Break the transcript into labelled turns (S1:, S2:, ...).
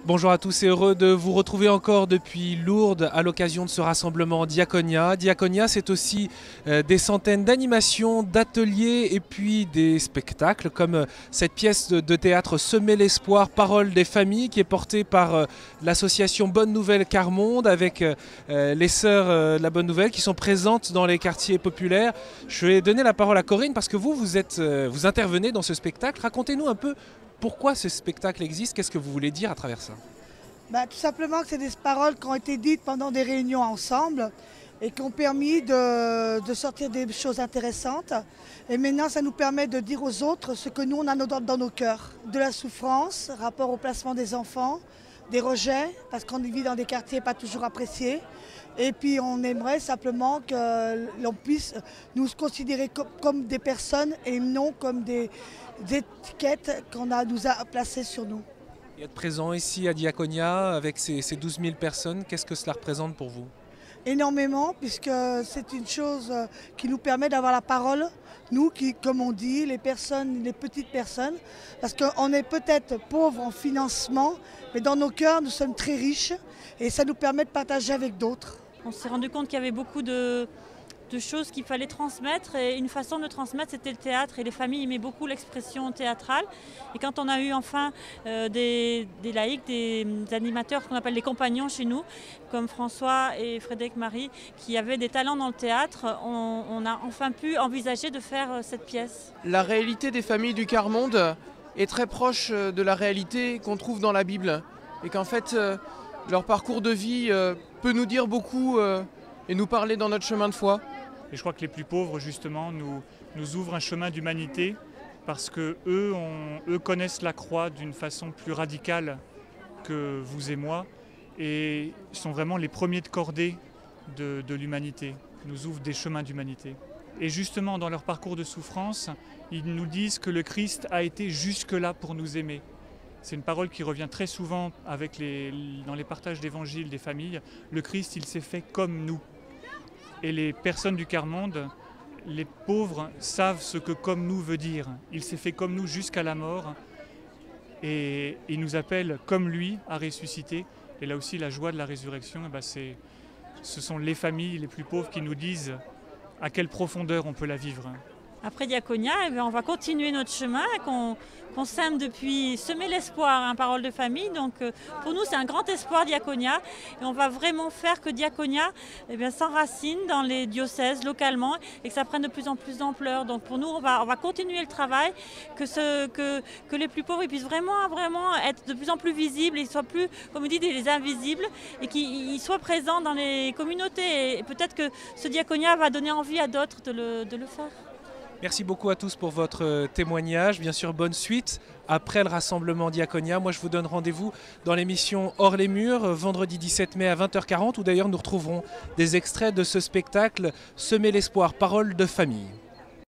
S1: Bonjour à tous et heureux de vous retrouver encore depuis Lourdes à l'occasion de ce rassemblement Diaconia. Diaconia, c'est aussi des centaines d'animations, d'ateliers et puis des spectacles comme cette pièce de théâtre Semer l'espoir, parole des familles qui est portée par l'association Bonne Nouvelle Carmonde avec les sœurs de la Bonne Nouvelle qui sont présentes dans les quartiers populaires. Je vais donner la parole à Corinne parce que vous intervenez dans ce spectacle. Racontez-nous un peu pourquoi ce spectacle existe, qu'est-ce que vous voulez dire à travers ça?
S2: Tout simplement que c'est des paroles qui ont été dites pendant des réunions ensemble et qui ont permis de sortir des choses intéressantes. Et maintenant, ça nous permet de dire aux autres ce que nous, on a dans nos cœurs. De la souffrance, rapport au placement des enfants, des rejets, parce qu'on vit dans des quartiers pas toujours appréciés. Et puis on aimerait simplement que l'on puisse nous considérer comme des personnes et non comme des étiquettes nous a placées sur nous.
S1: Et être présent ici à Diaconia avec ces 12 000 personnes, qu'est-ce que cela représente pour vous?
S2: Énormément, puisque c'est une chose qui nous permet d'avoir la parole, nous qui, comme on dit, les petites personnes, parce qu'on est peut-être pauvres en financement, mais dans nos cœurs, nous sommes très riches et ça nous permet de partager avec d'autres.
S3: On s'est rendu compte qu'il y avait beaucoup de choses qu'il fallait transmettre et une façon de transmettre c'était le théâtre et les familles aimaient beaucoup l'expression théâtrale et quand on a eu enfin des laïcs, des animateurs qu'on appelle les compagnons chez nous comme François et Frédéric Marie qui avaient des talents dans le théâtre, on a enfin pu envisager de faire cette pièce.
S4: La réalité des familles du quart-monde est très proche de la réalité qu'on trouve dans la Bible et qu'en fait leur parcours de vie peut nous dire beaucoup et nous parler dans notre chemin de foi.
S5: Et je crois que les plus pauvres, justement, nous ouvrent un chemin d'humanité parce qu'eux connaissent la croix d'une façon plus radicale que vous et moi et sont vraiment les premiers de cordée de l'humanité, nous ouvrent des chemins d'humanité. Et justement, dans leur parcours de souffrance, ils nous disent que le Christ a été jusque-là pour nous aimer. C'est une parole qui revient très souvent dans les partages d'évangiles des familles. Le Christ, il s'est fait comme nous. Et les personnes du quart-monde, les pauvres, savent ce que comme nous veut dire. Il s'est fait comme nous jusqu'à la mort et il nous appelle comme lui à ressusciter. Et là aussi, la joie de la résurrection, ce sont les familles les plus pauvres qui nous disent à quelle profondeur on peut la vivre.
S3: Après Diaconia, on va continuer notre chemin qu'on sème depuis Semer l'espoir, parole de famille. Donc pour nous, c'est un grand espoir Diaconia. Et on va vraiment faire que Diaconia s'enracine dans les diocèses localement et que ça prenne de plus en plus d'ampleur. Donc pour nous, on va continuer le travail, que les plus pauvres ils puissent vraiment être de plus en plus visibles, ils soient plus, comme on dit, des invisibles et qu'ils soient présents dans les communautés. Et peut-être que ce Diaconia va donner envie à d'autres de le faire.
S1: Merci beaucoup à tous pour votre témoignage. Bien sûr, bonne suite après le rassemblement Diaconia. Moi, je vous donne rendez-vous dans l'émission Hors les murs, vendredi 17 mai à 20h40, où d'ailleurs nous retrouverons des extraits de ce spectacle Semer l'espoir, parole de famille.